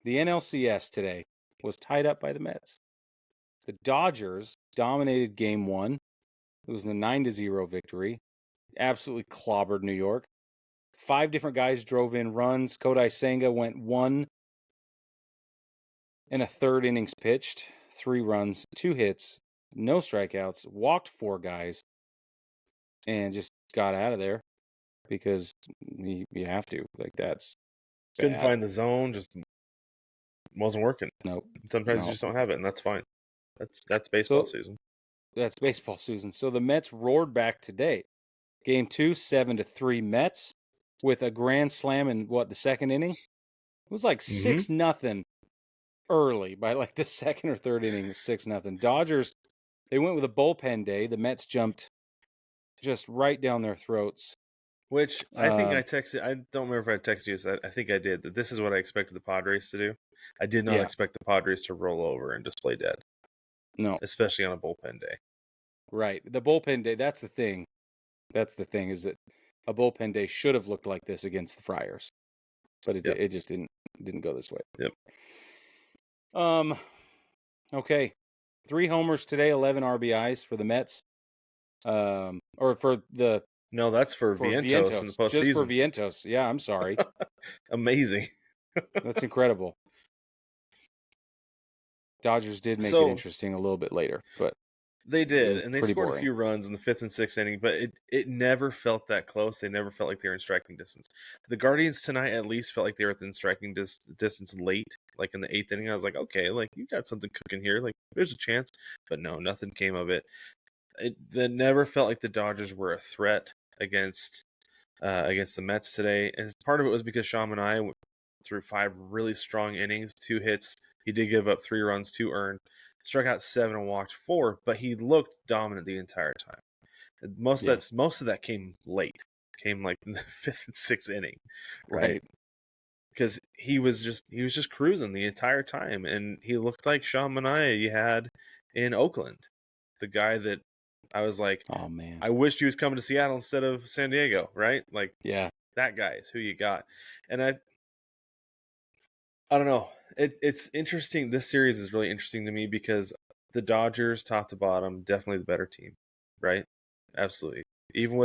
The NLCS today was tied up by the Mets. The Dodgers dominated Game 1. It was a 9-0 victory. Absolutely clobbered New York. 5 different guys drove in runs. Kodai Senga went 1 1/3 innings pitched, 3 runs, 2 hits, no strikeouts, walked 4 guys, and just got out of there because you have to. Like, that's Couldn't bad. find the zone, just wasn't working. Nope. Sometimes No. you just don't have it, and that's fine. That's baseball season. That's baseball season. So the Mets roared back today. Game 2, 7-3 Mets with a grand slam in the second inning? It was like 6-0 early by like the second or third inning, 6-0. Dodgers, they went with a bullpen day. The Mets jumped just right down their throats. Which I think I texted. I don't remember if I texted you. I think I did. That this is what I expected the Padres to do. I did not expect the Padres to roll over and just play dead. No, especially on a bullpen day. Right, the bullpen day. That's the thing. Is that a bullpen day should have looked like this against the Friars, but it just didn't go this way. Yep. Okay, 3 homers today, 11 RBIs for the Mets. Or for the No, that's for Vientos in the postseason. Just for Vientos. Yeah, I'm sorry. Amazing. That's incredible. Dodgers did make it interesting a little bit later, but they did, and they scored boring. a few runs in the 5th and 6th inning, but it never felt that close. They never felt like they were in striking distance. The Guardians tonight at least felt like they were within striking distance late, like in the 8th inning. I was like, okay, like you got something cooking here. Like there's a chance, but no, nothing came of it. It never felt like the Dodgers were a threat against the Mets today, and part of it was because Sean and I went through 5 really strong innings, 2 hits. He did give up 3 runs, 2 earned, struck out 7 and walked 4, but he looked dominant the entire time. Most of that came late, came like in the 5th and 6th inning, right? Because he was just cruising the entire time, and he looked like Sean Manaea you had in Oakland, the guy that I was like, oh man, I wished he was coming to Seattle instead of San Diego, right? Like, that guy is who you got. And I don't know. It's interesting. This series is really interesting to me because the Dodgers, top to bottom, definitely the better team, right? Absolutely. Even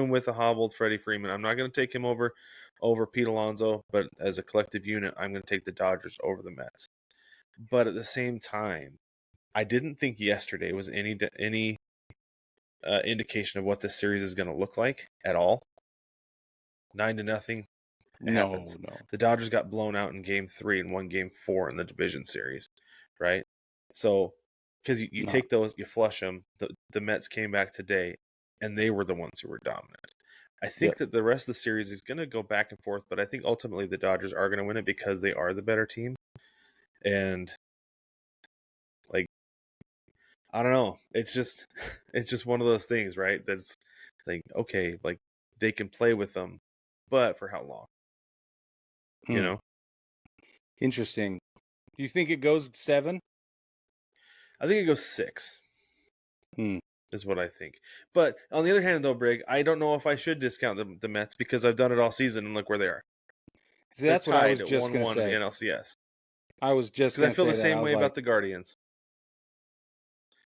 with a hobbled Freddie Freeman, I'm not going to take him over Pete Alonso, but as a collective unit, I'm going to take the Dodgers over the Mets. But at the same time, I didn't think yesterday was any indication of what this series is going to look like at all. 9-0. No. The Dodgers got blown out in Game 3 and won Game 4 in the division series, right? So, because you take those, you flush them. The Mets came back today, and they were the ones who were dominant. I think that the rest of the series is going to go back and forth, but I think ultimately the Dodgers are going to win it because they are the better team. And like, I don't know. It's just one of those things, right? That's like, okay, like they can play with them, but for how long? You know? Interesting. Do you think it goes 7? I think it goes 6. Is what I think. But on the other hand, though, Brig, I don't know if I should discount the Mets because I've done it all season and look where they are. See, that's what I was just going to say. In the NLCS. I was just going to say because I feel the same way about the Guardians.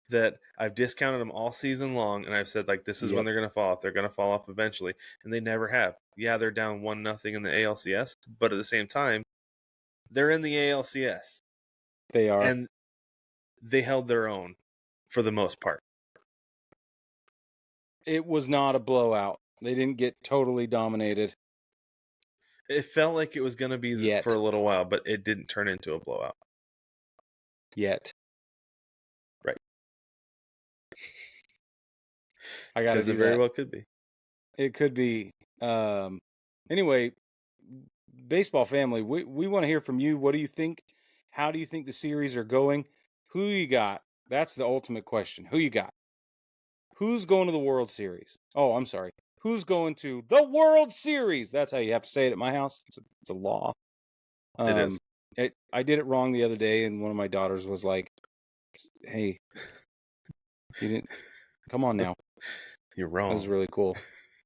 That I've discounted them all season long, and I've said like this is when they're going to fall off. They're going to fall off eventually, and they never have. Yeah, they're down 1-0 in the ALCS, but at the same time, they're in the ALCS. They are, and they held their own for the most part. It was not a blowout. They didn't get totally dominated. It felt like it was going to be for a little while, but it didn't turn into a blowout. Yet. Right. I got to do that. Because it very well could be. It could be. Anyway, baseball family, we want to hear from you. What do you think? How do you think the series are going? Who you got? That's the ultimate question. Who you got? Who's going to the World Series? Oh, I'm sorry. Who's going to the World Series? That's how you have to say it at my house. It's a law. It is. I did it wrong the other day, and one of my daughters was like, "Hey, you didn't. Come on now." You're wrong. That was really cool.